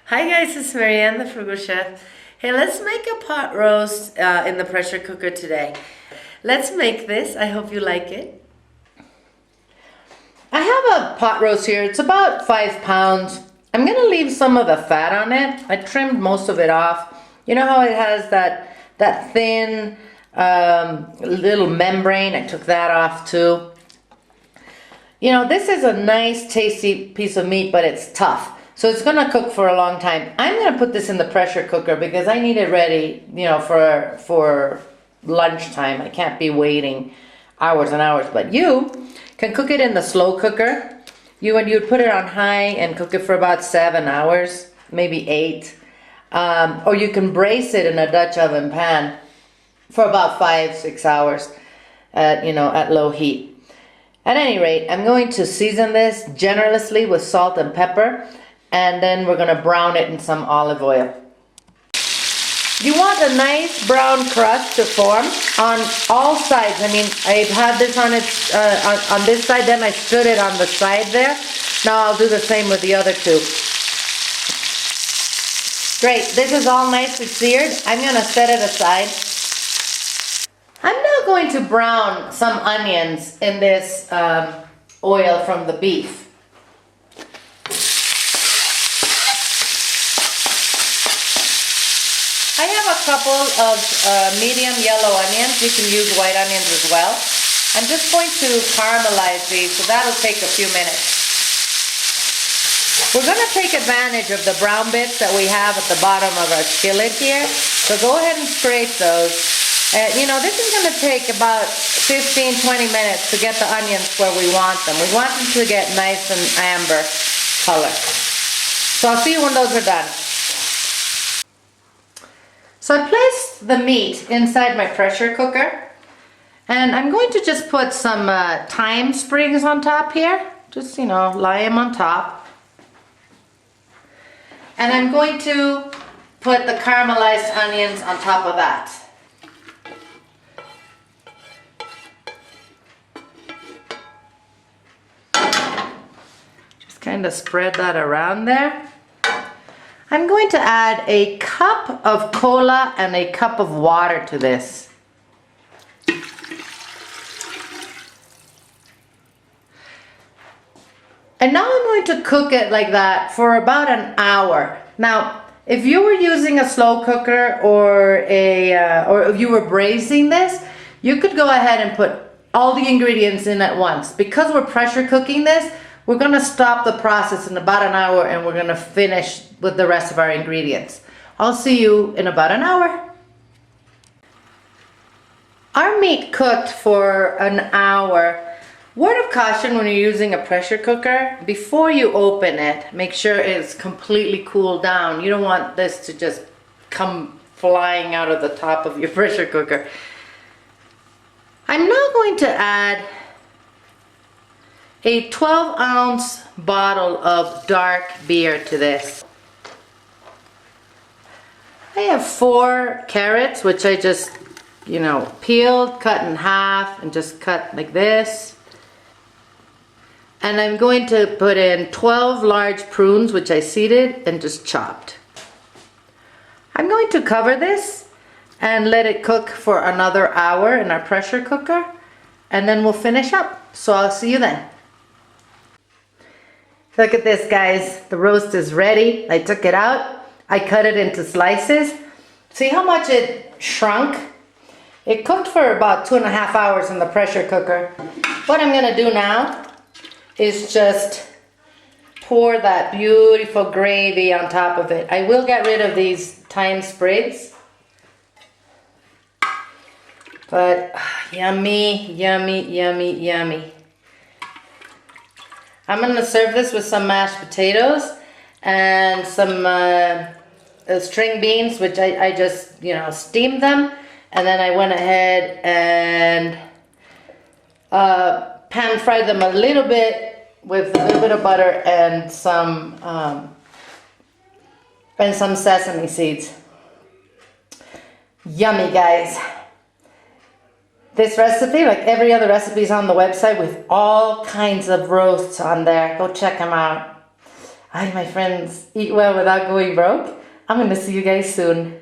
Hi guys, it's Marianne, the Frugal Chef. Hey, let's make a pot roast in the pressure cooker today. Let's make this. I hope you like it. I have a pot roast here. It's about 5 pounds. I'm going to leave some of the fat on it. I trimmed most of it off. You know how it has that thin little membrane? I took that off too. You know, this is a nice tasty piece of meat, but it's tough. So it's gonna cook for a long time. I'm gonna put this in the pressure cooker because I need it ready, you know, for lunchtime. I can't be waiting hours and hours. But you can cook it in the slow cooker. You'd put it on high and cook it for about 7 hours, maybe 8. Or you can braise it in a Dutch oven pan for about 5-6 hours at low heat. At any rate, I'm going to season this generously with salt and pepper. And then we're going to brown it in some olive oil. You want a nice brown crust to form on all sides. I mean, I've had this on this side, then I stood it on the side there. Now I'll do the same with the other two. Great, this is all nicely seared. I'm going to set it aside. I'm now going to brown some onions in this oil from the beef. I have a couple of medium yellow onions. You can use white onions as well. I'm just going to caramelize these, so that'll take a few minutes. We're going to take advantage of the brown bits that we have at the bottom of our skillet here. So go ahead and scrape those. This is going to take about 15-20 minutes to get the onions where we want them. We want them to get nice and amber color. So I'll see you when those are done. So I placed the meat inside my pressure cooker, and I'm going to just put some thyme sprigs on top here. Just, lie them on top. And I'm going to put the caramelized onions on top of that. Just kind of spread that around there. I'm going to add a cup of cola and a cup of water to this. And now I'm going to cook it like that for about an hour. Now, if you were using a slow cooker or if you were braising this, you could go ahead and put all the ingredients in at once. Because we're pressure cooking this, we're going to stop the process in about an hour and we're going to finish with the rest of our ingredients. I'll see you in about an hour. Our meat cooked for an hour. Word of caution when you're using a pressure cooker, before you open it, make sure it's completely cooled down. You don't want this to just come flying out of the top of your pressure cooker. I'm now going to add a 12-ounce bottle of dark beer to this. I have 4 carrots, which I just, peeled, cut in half, and just cut like this. And I'm going to put in 12 large prunes, which I seeded and just chopped. I'm going to cover this and let it cook for another hour in our pressure cooker, and then we'll finish up. So I'll see you then. Look at this, guys. The roast is ready. I took it out. I cut it into slices. See how much it shrunk? It cooked for about 2.5 hours in the pressure cooker. What I'm gonna do now is just pour that beautiful gravy on top of it. I will get rid of these thyme sprigs. But yummy, yummy, yummy, yummy. I'm going to serve this with some mashed potatoes and some string beans, which I just, steamed them. And then I went ahead and pan fried them a little bit with a little bit of butter and some sesame seeds. Yummy, guys. This recipe, like every other recipe, is on the website with all kinds of roasts on there. Go check them out. Hi, my friends. Eat well without going broke. I'm going to see you guys soon.